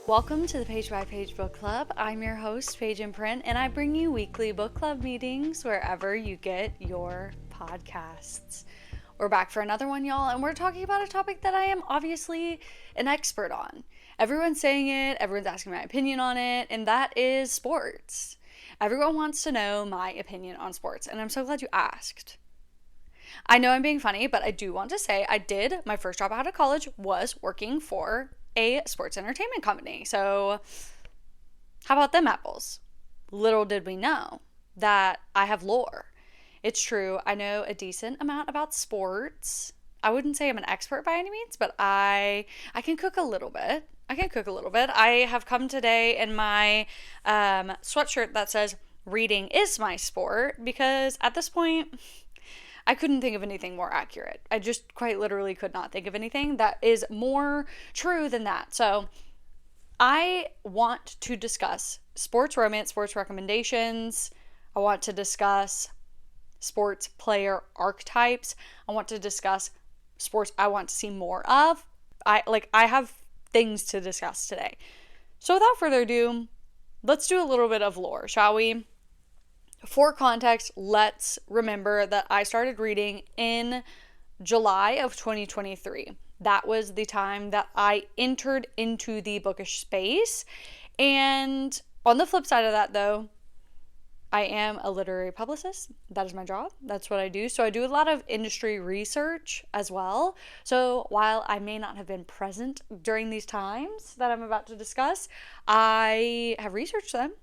Welcome to the Page by Page Book Club. I'm your host, Paige in Print, and I bring you weekly book club meetings wherever you get your podcasts. We're back for another one, y'all, and we're talking about a topic that I am obviously an expert on. Everyone's saying it, everyone's asking my opinion on it, and that is sports. Everyone wants to know my opinion on sports, and I'm so glad you asked. I know I'm being funny, but I do want to say my first job out of college was working for a sports entertainment company. So how about them apples? Little did we know that I have lore. It's true, I know a decent amount about sports. I wouldn't say I'm an expert by any means, but I can cook a little bit. I have come today in my sweatshirt that says reading is my sport, because at this point I couldn't think of anything more accurate. I just quite literally could not think of anything that is more true than that. So I want to discuss sports romance, sports recommendations. I want to discuss sports player archetypes. I want to discuss sports I want to see more of. I have things to discuss today. So without further ado, let's do a little bit of lore, shall we? For context, let's remember that I started reading in July of 2023. That was the time that I entered into the bookish space. And on the flip side of that, though, I am a literary publicist. That is my job. That's what I do. So I do a lot of industry research as well. So while I may not have been present during these times that I'm about to discuss, I have researched them.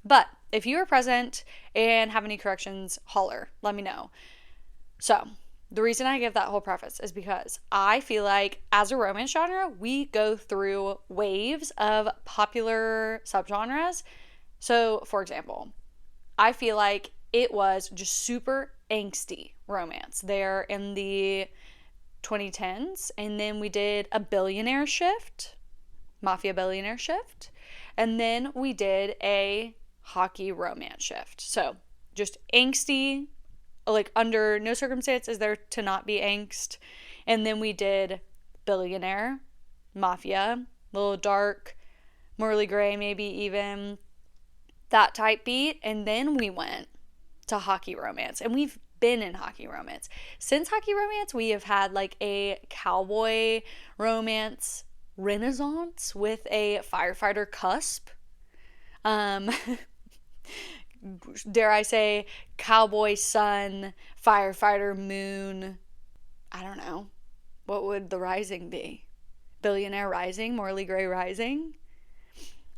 But if you are present and have any corrections, holler. Let me know. So the reason I give that whole preface is because I feel like as a romance genre, we go through waves of popular subgenres. So for example, I feel like it was just super angsty romance there in the 2010s. And then we did a billionaire shift, mafia billionaire shift. And then we did a hockey romance shift. So just angsty, like under no circumstance is there to not be angst. And then we did billionaire, mafia, a little dark, morally gray, maybe even that type beat. And then we went to hockey romance, and we've been in hockey romance. Since hockey romance, we have had like a cowboy romance renaissance with a firefighter cusp. Dare I say, cowboy sun, firefighter moon. I don't know. What would the rising be? Billionaire rising, morally gray rising?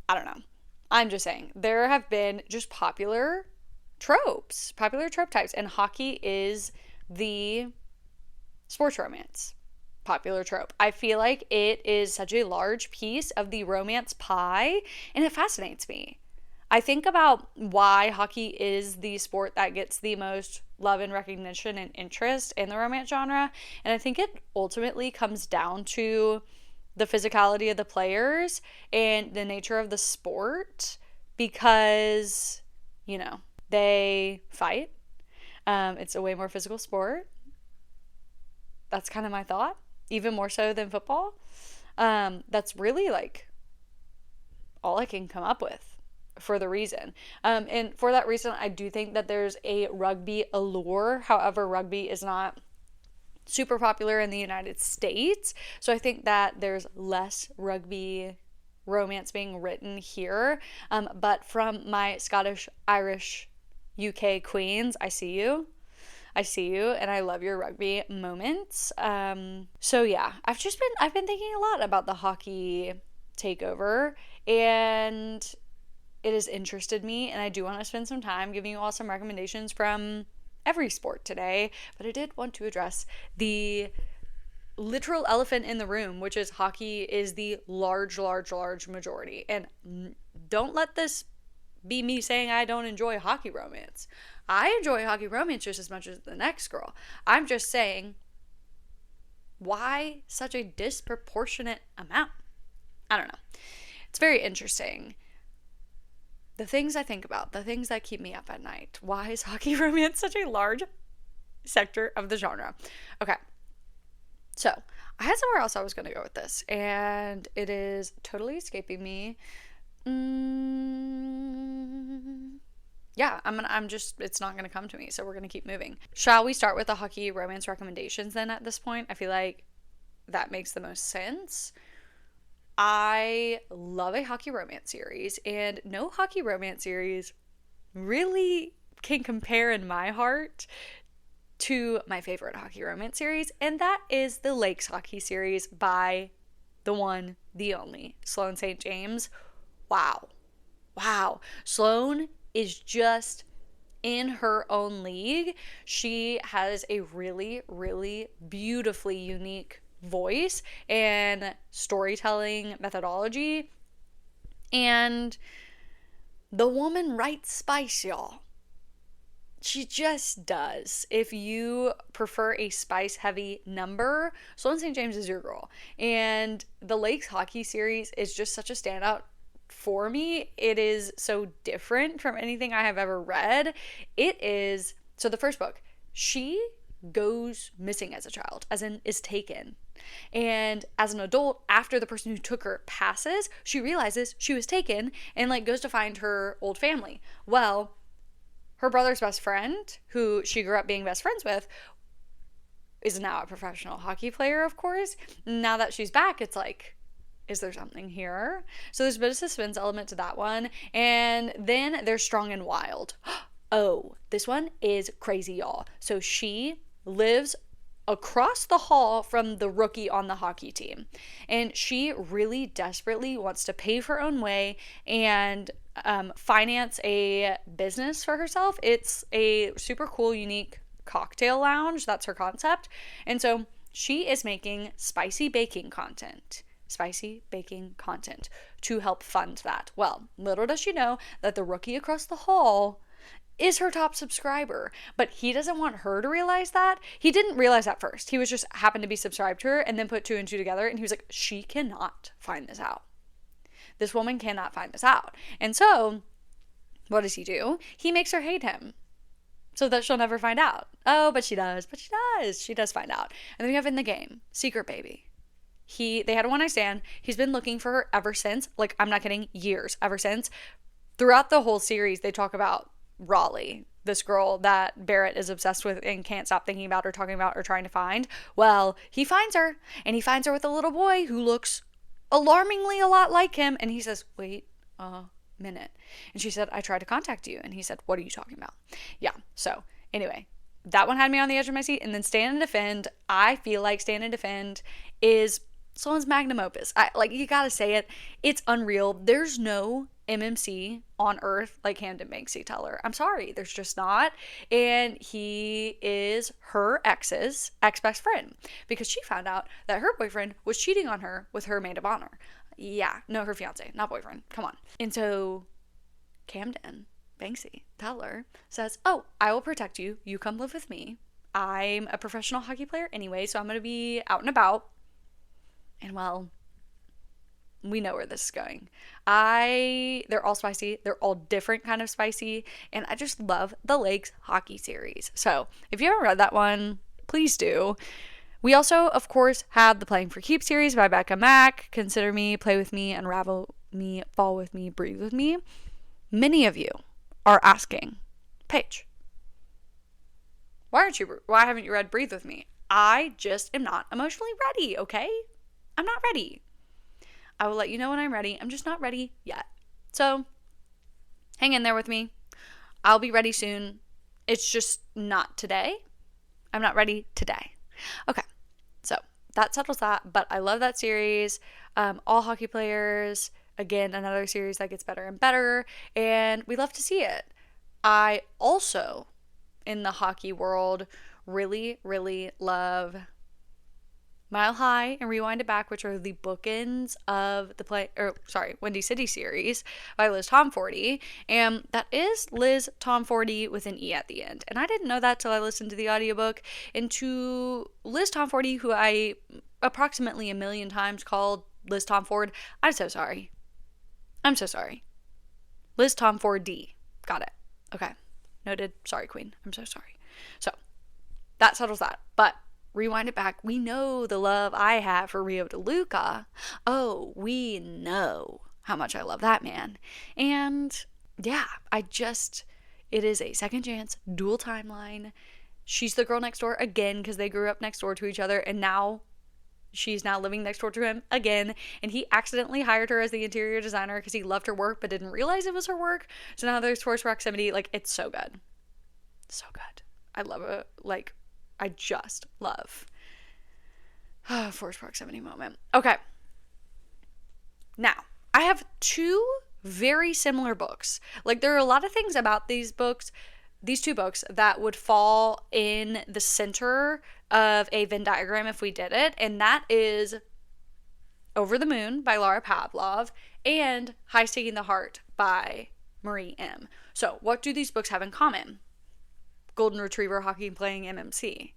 I don't know. I'm just saying, there have been just popular trope types, and hockey is the sports romance popular trope. I feel like it is such a large piece of the romance pie, and it fascinates me. I think about why hockey is the sport that gets the most love and recognition and interest in the romance genre, and I think it ultimately comes down to the physicality of the players and the nature of the sport, because, you know, they fight. It's a way more physical sport. That's kind of my thought, even more so than football. That's really like all I can come up with for the reason. And for that reason, I do think that there's a rugby allure. However, rugby is not super popular in the United States. So I think that there's less rugby romance being written here. But from my Scottish, Irish, UK queens, I see you, and I love your rugby moments. So yeah, I've been thinking a lot about the hockey takeover, and it has interested me, and I do want to spend some time giving you all some recommendations from every sport today. But I did want to address the literal elephant in the room, which is hockey is the large majority. And don't let this be me saying I don't enjoy hockey romance. I enjoy hockey romance just as much as the next girl. I'm just saying, why such a disproportionate amount? I don't know. It's very interesting. The things I think about, the things that keep me up at night. Why is hockey romance such a large sector of the genre? Okay. So, I had somewhere else I was going to go with this, and it is totally escaping me. Yeah, it's not gonna come to me, so we're gonna keep moving. Shall we start with the hockey romance recommendations then at this point? I feel like that makes the most sense. I love a hockey romance series, and no hockey romance series really can compare in my heart to my favorite hockey romance series, and that is the Lakes hockey series by the one, the only, Sloane St. James. Wow. Wow. Sloane is just in her own league. She has a really, really beautifully unique voice and storytelling methodology. And the woman writes spice, y'all. She just does. If you prefer a spice heavy number, Sloane St. James is your girl. And the Lakes hockey series is just such a standout for me. It is so different from anything I have ever read. It is, so the first book, she goes missing as a child, as in is taken. And as an adult, after the person who took her passes, she realizes she was taken and like goes to find her old family. Well, her brother's best friend, who she grew up being best friends with, is now a professional hockey player, of course. Now that she's back, it's like, is there something here? So there's a bit of suspense element to that one. And then there's Strong and Wild. Oh, this one is crazy, y'all. So she lives across the hall from the rookie on the hockey team. And she really desperately wants to pave her own way and finance a business for herself. It's a super cool, unique cocktail lounge. That's her concept. And so she is making spicy baking content to help fund that. Well, little does she know that the rookie across the hall is her top subscriber, but he doesn't want her to realize that. He didn't realize that first. He was just happened to be subscribed to her and then put two and two together, and he was like, she cannot find this out. This woman cannot find this out. And so what does he do? He makes her hate him so that she'll never find out. Oh, but she does. She does find out. And then we have In the Game, Secret Baby. They had a one-night stand. He's been looking for her ever since. Like, I'm not kidding, years, ever since. Throughout the whole series, they talk about Raleigh, this girl that Barrett is obsessed with and can't stop thinking about or talking about or trying to find. Well, he finds her, and he finds her with a little boy who looks alarmingly a lot like him. And he says, wait a minute. And she said, I tried to contact you. And he said, what are you talking about? Yeah. So anyway, that one had me on the edge of my seat. And then Stand and Defend. I feel like Stand and Defend is Sloane's magnum opus. You gotta say it. It's unreal. There's no MMC on earth like Camden Banksy Teller. I'm sorry, there's just not. And he is her ex-best friend because she found out that her boyfriend was cheating on her with her maid of honor. Yeah, no, her fiance, not boyfriend. Come on. And so Camden Banksy Teller says, oh, I will protect you. You come live with me. I'm a professional hockey player anyway, so I'm going to be out and about. And well, we know where this is going. They're all spicy. They're all different kind of spicy. And I just love the Lakes hockey series. So if you haven't read that one, please do. We also, of course, have the Playing for Keeps series by Becca Mack. Consider Me, Play With Me, Unravel Me, Fall With Me, Breathe With Me. Many of you are asking, Paige, why haven't you read Breathe With Me? I just am not emotionally ready, okay? I'm not ready. I will let you know when I'm ready. I'm just not ready yet. So hang in there with me. I'll be ready soon. It's just not today. I'm not ready today. Okay. So that settles that. But I love that series. All hockey players. Again, another series that gets better and better. And we love to see it. I also, in the hockey world, really, really love Mile High and Rewind It Back, which are the bookends of Windy City series by Liz Tomforty. And that is Liz Tomforty with an E at the end. And I didn't know that till I listened to the audiobook. And to Liz Tomforty, who I approximately 1 million times called Liz Tomford, I'm so sorry. Liz Tomfordy. Got it. Okay. Noted. Sorry, Queen. I'm so sorry. So that settles that. But rewind it back. We know the love I have for Rio DeLuca. Oh, we know how much I love that man. And yeah, it is a second chance, dual timeline. She's the girl next door again because they grew up next door to each other, and now she's now living next door to him again, and he accidentally hired her as the interior designer because he loved her work but didn't realize it was her work. So now there's forced proximity. Like, it's so good. So good. I love it. Like, I just love forced proximity moment. Okay. Now, I have two very similar books. Like, there are a lot of things about these two books that would fall in the center of a Venn diagram if we did it, and that is Over the Moon by Laura Pavlov and High Stakes the Heart by Marie M. So, what do these books have in common? Golden Retriever hockey playing MMC.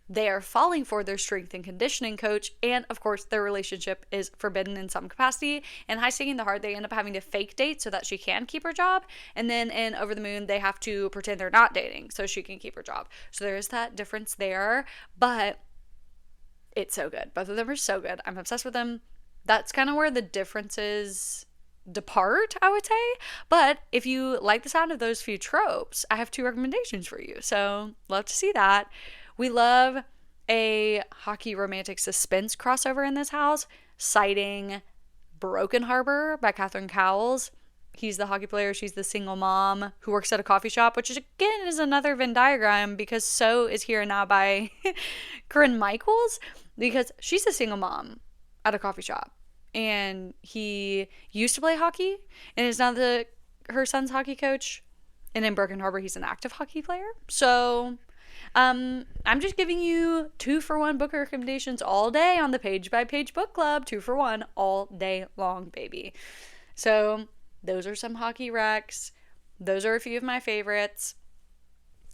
They are falling for their strength and conditioning coach, and of course their relationship is forbidden in some capacity. In High Stakes the Heart, they end up having to fake date so that she can keep her job, and then in Over the Moon, they have to pretend they're not dating so she can keep her job. So there is that difference there, but it's so good. Both of them are so good. I'm obsessed with them. That's kind of where the differences depart, I would say. But if you like the sound of those few tropes, I have two recommendations for you. So love to see that. We love a hockey romantic suspense crossover in this house, citing Broken Harbor by Catherine Cowles. He's the hockey player. She's the single mom who works at a coffee shop, which is, again, is another Venn diagram because so is Here and Now by Corinne Michaels, because she's a single mom at a coffee shop. And he used to play hockey and is now her son's hockey coach. And in Broken Harbor, he's an active hockey player. So I'm just giving you 2-for-1 book recommendations all day on the Page by Page Book Club. 2-for-1 all day long, baby. So those are some hockey recs. Those are a few of my favorites.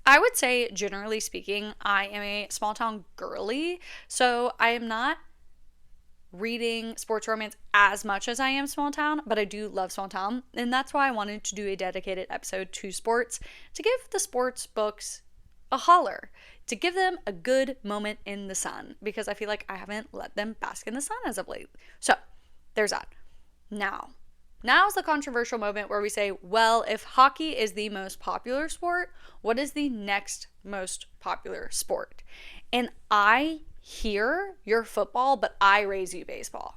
I would say, generally speaking, I am a small town girly. So I am not reading sports romance as much as I am small town, but I do love small town. And that's why I wanted to do a dedicated episode to sports, to give the sports books a holler, to give them a good moment in the sun, because I feel like I haven't let them bask in the sun as of late. So there's that. Now's the controversial moment where we say, well, if hockey is the most popular sport, what is the next most popular sport? And I hear your football, but I raise you baseball.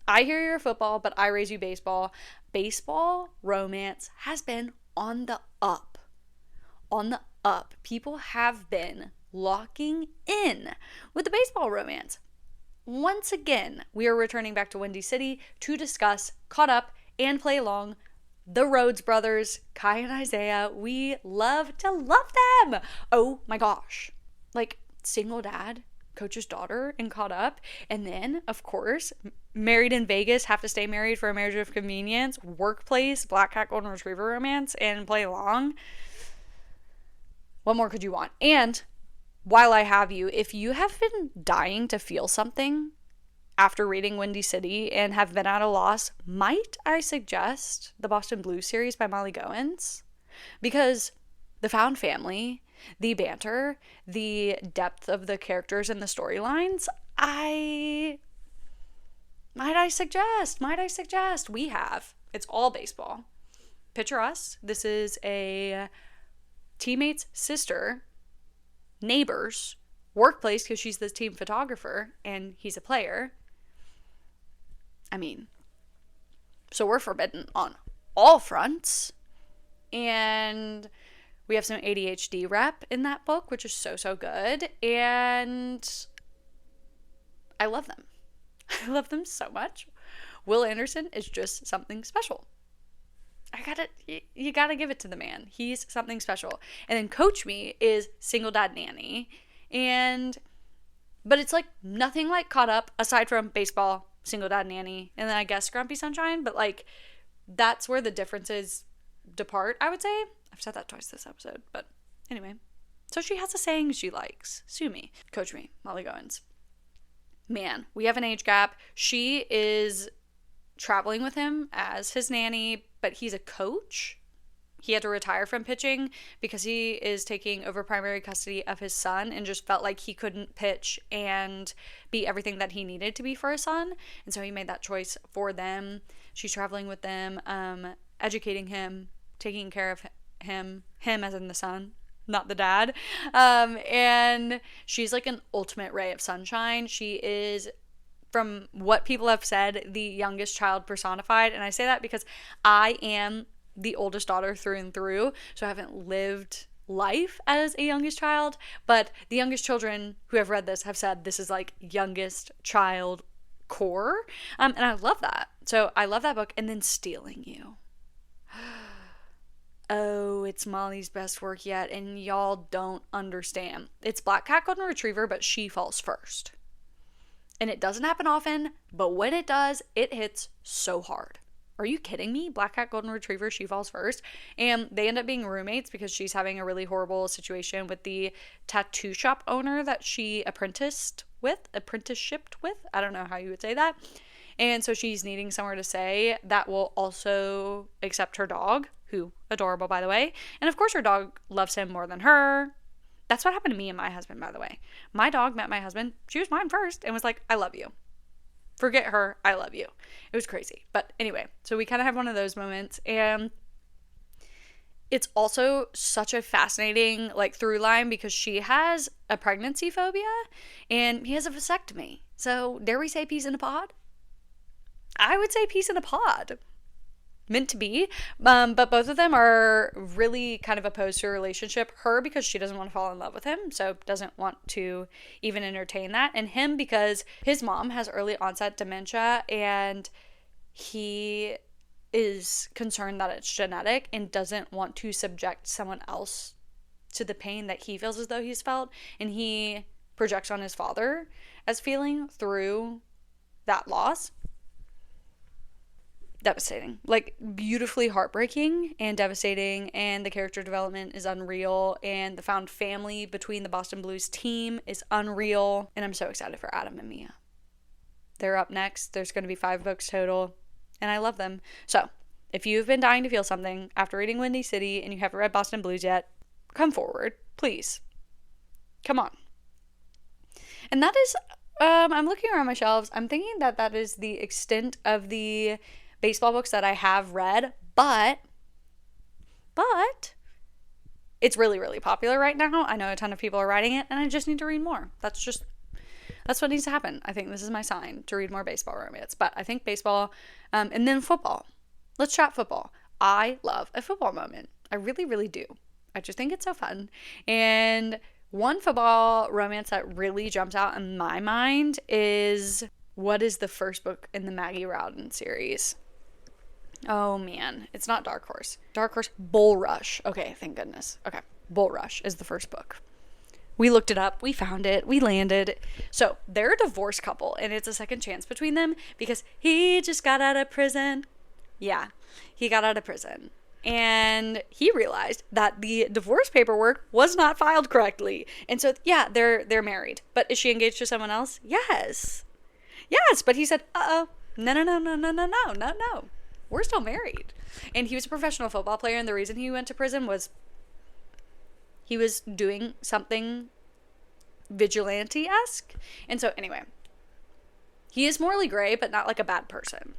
I hear your football, but I raise you baseball. Baseball romance has been on the up. On the up. People have been locking in with the baseball romance. Once again, we are returning back to Windy City to discuss, caught up, and play along the Rhodes brothers, Kai and Isaiah. We love to love them. Oh my gosh. Like, single dad, coach's daughter, and caught up. And then, of course, married in Vegas, have to stay married for a marriage of convenience, workplace, black cat golden retriever romance, and play along. What more could you want? And while I have you, if you have been dying to feel something after reading Windy City and have been at a loss, might I suggest the Boston Blues series by Molly Goins? Because the found family, the banter, the depth of the characters and the storylines, might I suggest we have. It's all baseball. Picture us. This is a teammate's sister, neighbors, workplace, because she's the team photographer and he's a player. I mean, so we're forbidden on all fronts. And we have some ADHD rep in that book, which is so, so good. And I love them. I love them so much. Will Anderson is just something special. You gotta give it to the man. He's something special. And then Coach Me is Single Dad Nanny. But it's like nothing like Caught Up aside from baseball, Single Dad Nanny, and then I guess Grumpy Sunshine. But like, that's where the differences depart, I would say. I've said that twice this episode, but anyway. So she has a saying she likes. Sue me. Coach Me, Molly Goins. Man, we have an age gap. She is traveling with him as his nanny, but he's a coach. he had to retire from pitching because he is taking over primary custody of his son and just felt like he couldn't pitch and be everything that he needed to be for his son. And so he made that choice for them. She's traveling with them, educating him, taking care of him as in the son, not the dad. And she's like an ultimate ray of sunshine. She is, from what people have said, the youngest child personified. And I say that because I am the oldest daughter through and through, so I haven't lived life as a youngest child, but the youngest children who have read this have said this is like youngest child core, and I love that. So I love that book. And then Stealing You. Oh, it's Molly's best work yet, and y'all don't understand. It's Black Cat Golden Retriever, but she falls first. And it doesn't happen often, but when it does, it hits so hard. Are you kidding me? Black Cat Golden Retriever, she falls first. And they end up being roommates because she's having a really horrible situation with the tattoo shop owner that she apprenticeshiped with. I don't know how you would say that. And so she's needing somewhere to stay that will also accept her dog, who, adorable by the way. And of course her dog loves him more than her. That's what happened to me and my husband, by the way. My dog met my husband. She was mine first and was like, I love you. Forget her, I love you. It was crazy. But anyway, so we kind of have one of those moments. And it's also such a fascinating like through line because she has a pregnancy phobia and he has a vasectomy. So dare we say peace in a pod? I would say peace in a pod. Meant to be. But both of them are really kind of opposed to a relationship. Her because she doesn't want to fall in love with him, so doesn't want to even entertain that. And him because his mom has early onset dementia and he is concerned that it's genetic and doesn't want to subject someone else to the pain that he feels as though he's felt. And he projects on his father as feeling through that loss. Devastating, like beautifully heartbreaking and devastating, and the character development is unreal, and the found family between the Boston Blues team is unreal, and I'm so excited for Adam and Mia. They're up next. There's going to be 5 books total, and I love them. So if you've been dying to feel something after reading Windy City and you haven't read Boston Blues yet, come forward, please. Come on. And that is, I'm looking around my shelves. I'm thinking that is the extent of the baseball books that I have read, but it's really, really popular right now. I know a ton of people are writing it, and I just need to read more. That's what needs to happen. I think this is my sign to read more baseball romance. But I think baseball, and then football. Let's chat football. I love a football moment. I really, really do. I just think it's so fun. And one football romance that really jumps out in my mind is, what is the first book in the Maggie Rowden series? Oh man, it's not Dark Horse. Bull Rush. Okay, thank goodness. Okay, Bull Rush is the first book. We looked it up, we found it, we landed. So they're a divorced couple, and it's a second chance between them because he just got out of prison. Yeah, he got out of prison. And he realized that the divorce paperwork was not filed correctly. And so, yeah, they're married. But is she engaged to someone else? Yes, but he said, no. We're still married. And he was a professional football player, and the reason he went to prison was he was doing something vigilante-esque. And so, anyway, he is morally gray, but not like a bad person,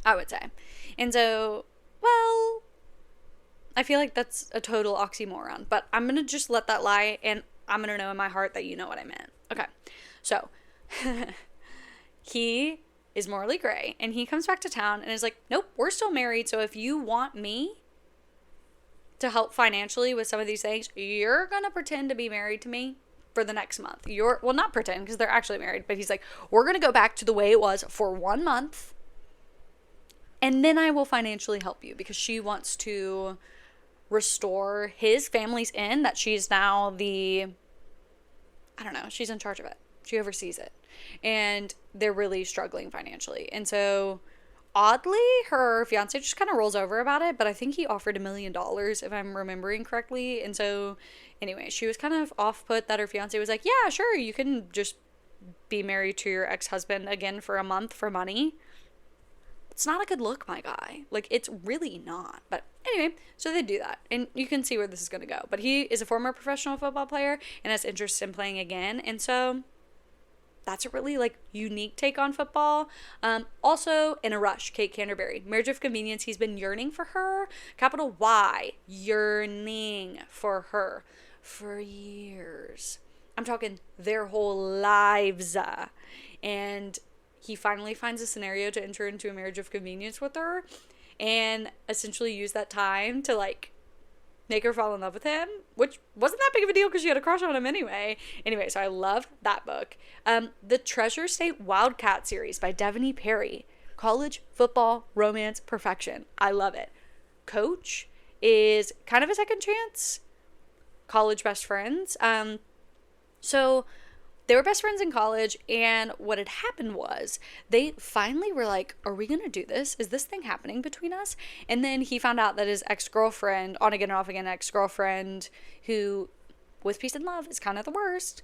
I would say. And so, well, I feel like that's a total oxymoron, but I'm going to just let that lie, and I'm going to know in my heart that you know what I meant. Okay, so he is morally gray, and he comes back to town and is like, nope, we're still married, so if you want me to help financially with some of these things, you're gonna pretend to be married to me for the next month. Well, not pretend, because they're actually married, but he's like, we're gonna go back to the way it was for 1 month, and then I will financially help you, because she wants to restore his family's inn that she's now she's in charge of it. She oversees it. And they're really struggling financially. And so, oddly, her fiance just kind of rolls over about it, but I think he offered $1 million, if I'm remembering correctly. And so, anyway, she was kind of off-put that her fiance was like, yeah, sure, you can just be married to your ex-husband again for a month for money. it's not a good look, my guy. Like, it's really not. But anyway, so they do that. And you can see where this is going to go. But he is a former professional football player and has interest in playing again. And so that's a really, like, unique take on football. Also, In a Rush, Kate Canterbury. Marriage of Convenience, he's been yearning for her. Capital Y, yearning for her for years. I'm talking their whole lives. And he finally finds a scenario to enter into a marriage of convenience with her and essentially use that time to, like, make her fall in love with him, which wasn't that big of a deal because she had a crush on him anyway. Anyway, so I love that book. The Treasure State Wildcat series by Devaney Perry. College football romance perfection. I love it. Coach is kind of a second chance. College best friends. So they were best friends in college, and what had happened was they finally were like, are we going to do this? Is this thing happening between us? And then he found out that his ex-girlfriend, on again and off again ex-girlfriend, who with peace and love is kind of the worst,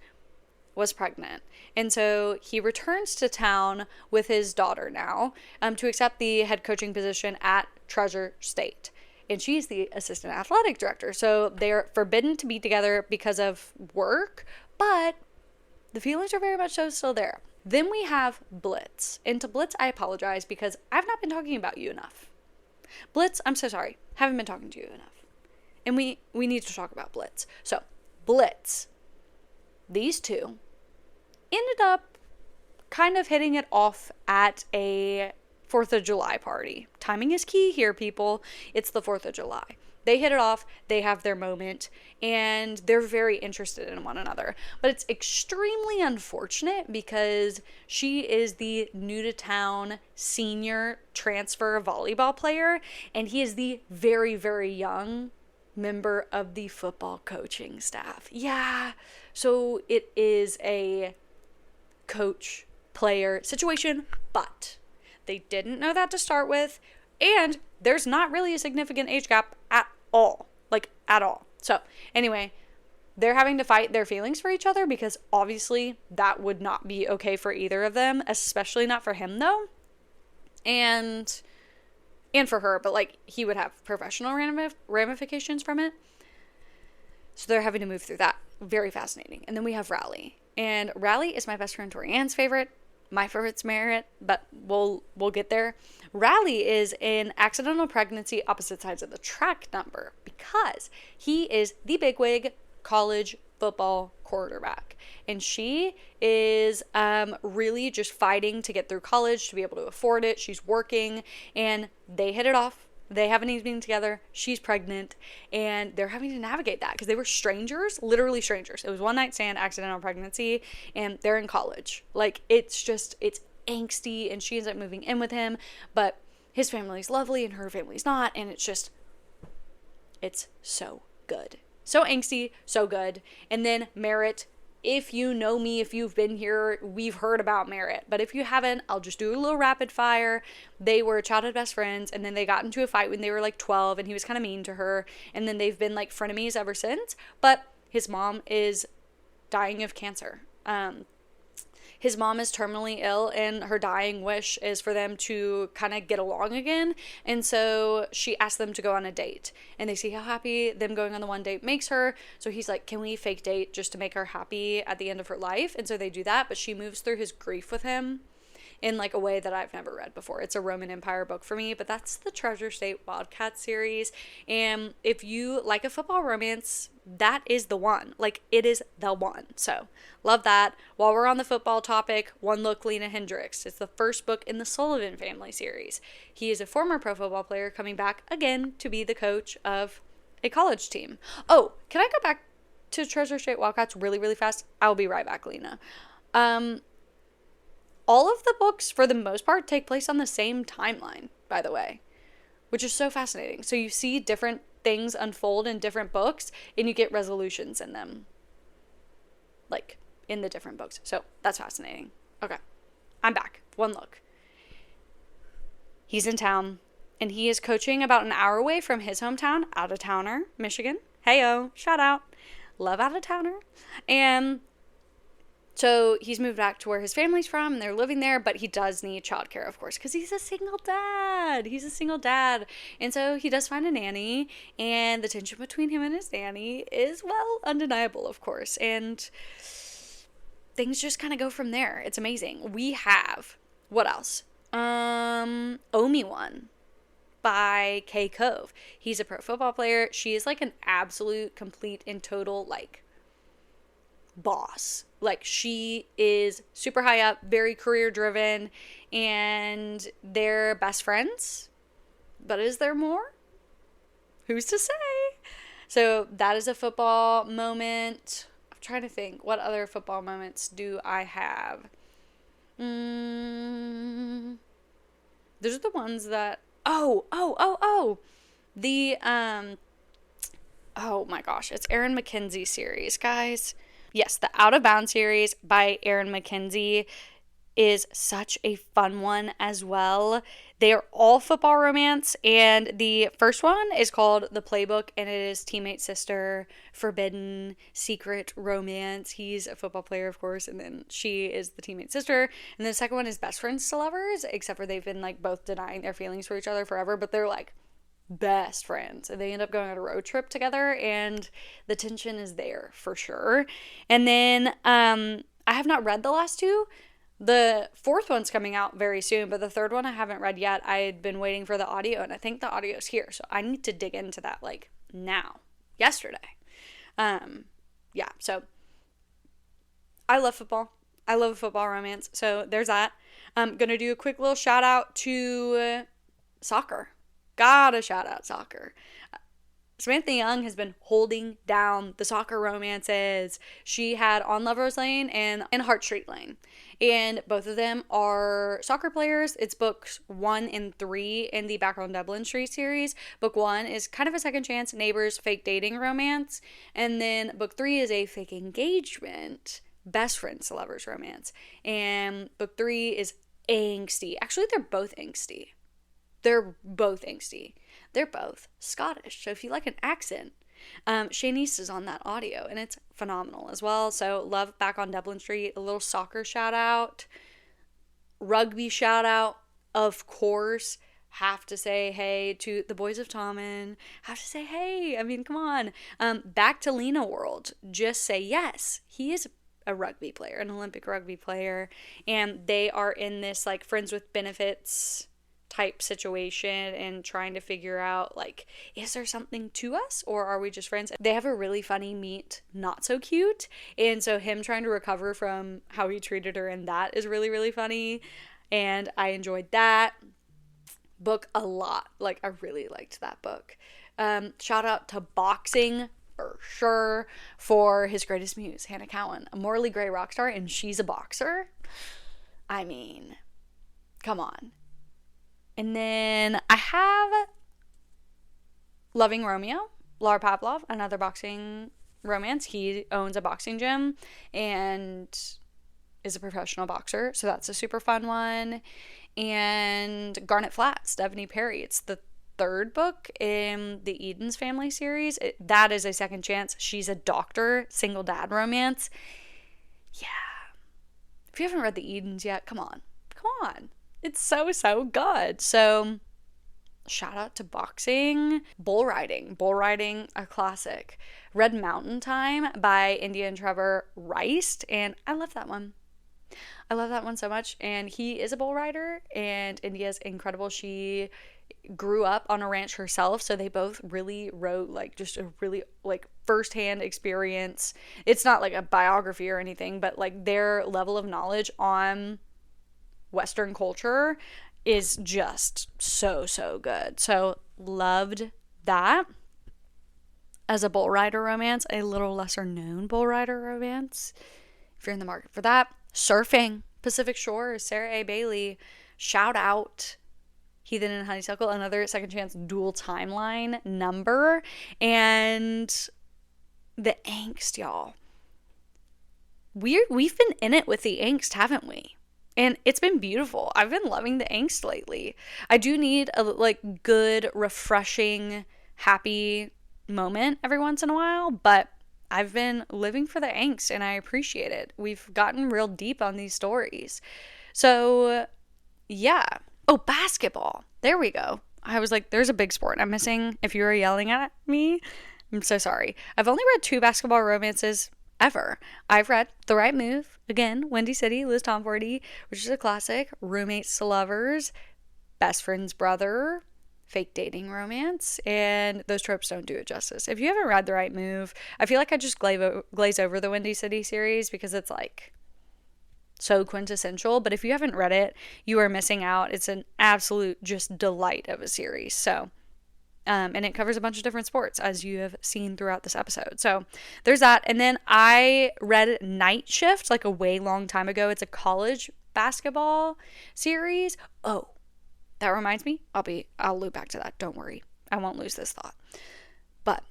was pregnant. And so he returns to town with his daughter now to accept the head coaching position at Treasure State. And she's the assistant athletic director. So they're forbidden to be together because of work, but the feelings are very much so still there. Then we have Blitz. And to Blitz, I apologize because I've not been talking about you enough. Blitz, I'm so sorry. Haven't been talking to you enough. And we need to talk about Blitz. So, Blitz. These two ended up kind of hitting it off at a 4th of July party. Timing is key here, people. It's the 4th of July. They hit it off, they have their moment, and they're very interested in one another. But it's extremely unfortunate because she is the new to town senior transfer volleyball player, and he is the very, very young member of the football coaching staff. Yeah, so it is a coach player situation, but they didn't know that to start with, and there's not really a significant age gap at all. Like, at all. So, anyway, they're having to fight their feelings for each other because obviously that would not be okay for either of them, especially not for him, though. And for her, but, like, he would have professional ramifications from it. So they're having to move through that. Very fascinating. And then we have Rally. And Rally is my best friend Tori Ann's favorite. My favorite's Merritt, but we'll get there. Rally is an accidental pregnancy opposite sides of the track number because he is the bigwig college football quarterback. And she is really just fighting to get through college, to be able to afford it. She's working, and they hit it off. They have an evening together. She's pregnant, and they're having to navigate that because they were strangers, literally strangers. It was one night stand, accidental pregnancy, and they're in college. Like, it's angsty, and she ends up moving in with him, but his family's lovely and her family's not, and it's so good. So angsty, so good. And then Merritt, if you know me, if you've been here, we've heard about Merritt. But if you haven't, I'll just do a little rapid fire. They were childhood best friends, and then they got into a fight when they were like 12, and he was kind of mean to her. And then they've been like frenemies ever since. But his mom is dying of cancer. His mom is terminally ill, and her dying wish is for them to kind of get along again. And so she asked them to go on a date, and they see how happy them going on the one date makes her. So he's like, can we fake date just to make her happy at the end of her life? And so they do that, but she moves through his grief with him in like a way that I've never read before. It's a Roman Empire book for me, but that's the Treasure State Wildcat series. And if you like a football romance, that is the one. Like, it is the one. So love that. While we're on the football topic, One Look Lena Hendricks. It's the first book in the Sullivan family series. He is a former pro football player coming back again to be the coach of a college team. Oh, can I go back to Treasure State Wildcats really, really fast? I'll be right back, Lena. All of the books, for the most part, take place on the same timeline, by the way, which is so fascinating. So you see different things unfold in different books, and you get resolutions in them, like, in the different books. So that's fascinating. Okay, I'm back. One look. He's in town, and he is coaching about an hour away from his hometown, out-of-towner, Michigan. Heyo, shout out. Love out-of-towner. And So he's moved back to where his family's from and they're living there, but he does need childcare, of course, because he's a single dad. And so he does find a nanny, and the tension between him and his nanny is, well, undeniable, of course. And things just kind of go from there. It's amazing. We have, what else? Omi-Wan by Kay Cove. He's a pro football player. She is like an absolute, complete, and total, like, boss. Like, she is super high up, very career driven, and they're best friends. But is there more? Who's to say? So that is a football moment. I'm trying to think, what other football moments do I have? Those are the ones that, the oh my gosh, it's Erin McKenzie series, guys. Yes, the Out of Bounds series by Erin McKenzie is such a fun one as well. They are all football romance, and the first one is called The Playbook, and it is teammate sister, forbidden, secret romance. He's a football player, of course, and then she is the teammate sister. And the second one is best friends to lovers, except for they've been like both denying their feelings for each other forever, but they're like best friends, and they end up going on a road trip together, and the tension is there for sure. And then I have not read the last two. The fourth one's coming out very soon, but the third one I haven't read yet. I had been waiting for the audio, and I think the audio's here, so I need to dig into that like now, yesterday. So I love football. I love football romance, so there's that. I'm gonna do a quick little shout out to soccer. Gotta shout out soccer. Samantha Young has been holding down the soccer romances. She had On Lover's Lane and Heart Street Lane. And both of them are soccer players. It's books 1 and 3 in the Back on Dublin Street series. Book 1 is kind of a second chance neighbors fake dating romance. And then book 3 is a fake engagement best friends to lovers romance. And book 3 is angsty. Actually, they're both angsty. They're both Scottish. So if you like an accent, Shanice is on that audio, and it's phenomenal as well. So love Back on Dublin Street. A little soccer shout out, rugby shout out, of course. Have to say hey to the boys of Tommen. Have to say hey. I mean, come on. Back to Lena World. Just say yes. He is a rugby player, an Olympic rugby player, and they are in this like friends with benefits type situation and trying to figure out like, is there something to us or are we just friends? They have a really funny meet not so cute, and so him trying to recover from how he treated her, and that is really, really funny, and I enjoyed that book a lot. Like, I really liked that book. Shout out to boxing for sure for his greatest muse, Hannah Cowan, a morally gray rock star, and she's a boxer. I mean, come on. And then I have Loving Romeo, Laura Pavlov, another boxing romance. He owns a boxing gym and is a professional boxer, so that's a super fun one. And Garnet Flat, Stephanie Perry. It's the third book in the Eden's Family series. That is a second chance. She's a doctor, single dad romance. Yeah. If you haven't read the Edens yet, come on. It's so good. So shout out to boxing. Bull riding, a classic. Red Mountain Time by India and Trevor Rice, and I love that one. I love that one so much, and he is a bull rider, and India's incredible. She grew up on a ranch herself, so they both really wrote like just a really like firsthand experience. It's not like a biography or anything, but like their level of knowledge on Western culture is just so good. So loved that. As a bull rider romance, a little lesser known bull rider romance, if you're in the market for that. Surfing, Pacific Shores, Sarah A. Bailey. Shout out Heathen and Honeysuckle, another second chance dual timeline number. And the angst, y'all. We've been in it with the angst, haven't we? And it's been beautiful. I've been loving the angst lately. I do need a like good, refreshing, happy moment every once in a while, but I've been living for the angst and I appreciate it. We've gotten real deep on these stories. So, yeah. Oh, basketball. There we go. I was like, there's a big sport I'm missing. If you were yelling at me, I'm so sorry. I've only read 2 basketball romances ever. I've read The Right Move, again, Windy City, Liz Tomforty, which is a classic, Roommates to Lovers, Best Friend's Brother, fake dating romance, and those tropes don't do it justice. If you haven't read The Right Move, I feel like I just glaze over the Windy City series because it's like so quintessential, but if you haven't read it, you are missing out. It's an absolute just delight of a series. So and it covers a bunch of different sports, as you have seen throughout this episode. So there's that. And then I read Night Shift like a way long time ago. It's a college basketball series. Oh, that reminds me. I'll loop back to that. Don't worry. I won't lose this thought. But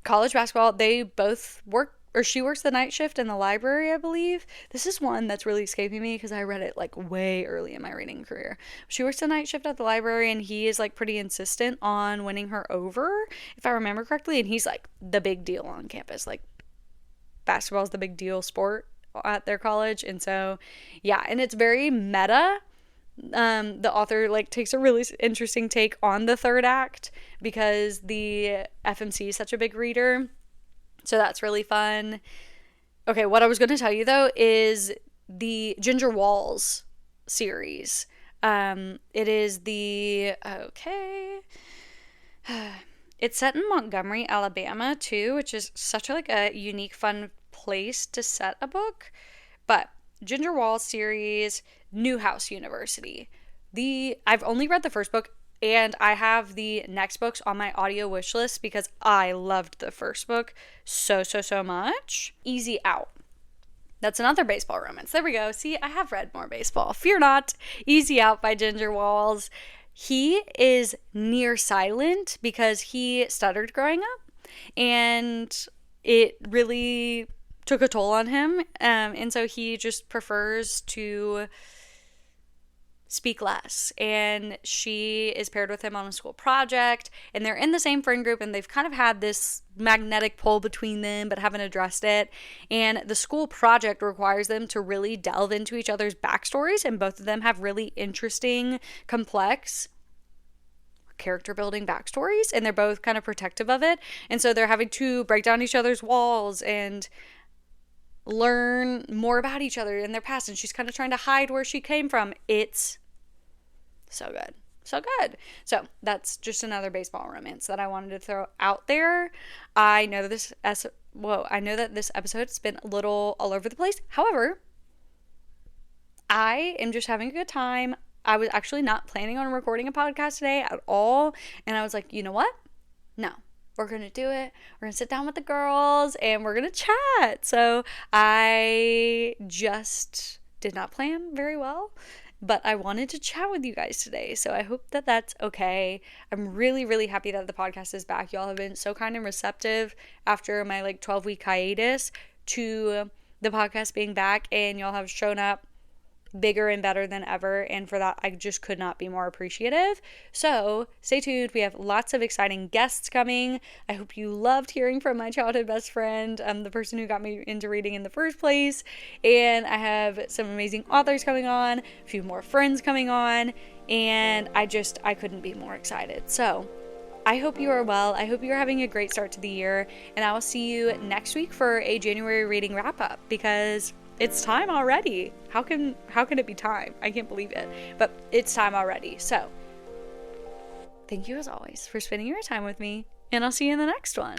college basketball, they both work, or she works the night shift in the library, I believe. This is one that's really escaping me because I read it like way early in my reading career. She works the night shift at the library and he is like pretty insistent on winning her over, if I remember correctly. And he's like the big deal on campus. Like basketball is the big deal sport at their college. And so, yeah, and it's very meta. The author like takes a really interesting take on the third act because the FMC is such a big reader. So that's really fun. Okay, what I was going to tell you though is the Ginger Walls series. It is it's set in Montgomery, Alabama too, which is such a unique, fun place to set a book. But Ginger Walls series, Newhouse University. I've only read the first book, and I have the next books on my audio wish list because I loved the first book so much. Easy Out. That's another baseball romance. There we go. See, I have read more baseball. Fear not. Easy Out by Ginger Walls. He is near silent because he stuttered growing up, and it really took a toll on him. And so he just prefers to speak less, and she is paired with him on a school project, and they're in the same friend group, and they've kind of had this magnetic pull between them but haven't addressed it. And the school project requires them to really delve into each other's backstories, and both of them have really interesting, complex character building backstories, and they're both kind of protective of it. And so they're having to break down each other's walls and learn more about each other in their past, and she's kind of trying to hide where she came from. It's so good. So that's just another baseball romance that I wanted to throw out there. I know that this episode's been a little all over the place. However, I am just having a good time. I was actually not planning on recording a podcast today at all, and I was like, you know what? No. We're going to do it. We're going to sit down with the girls and we're going to chat. So I just did not plan very well, but I wanted to chat with you guys today. So I hope that that's okay. I'm really, really happy that the podcast is back. Y'all have been so kind and receptive after my 12-week hiatus to the podcast being back, and y'all have shown up bigger and better than ever, and for that I just could not be more appreciative. So stay tuned. We have lots of exciting guests coming. I hope you loved hearing from my childhood best friend, the person who got me into reading in the first place, and I have some amazing authors coming on, a few more friends coming on, and I couldn't be more excited. So I hope you are well. I hope you're having a great start to the year, and I will see you next week for a January reading wrap up, because it's time already. How can it be time? I can't believe it. But it's time already. So, thank you as always for spending your time with me, and I'll see you in the next one.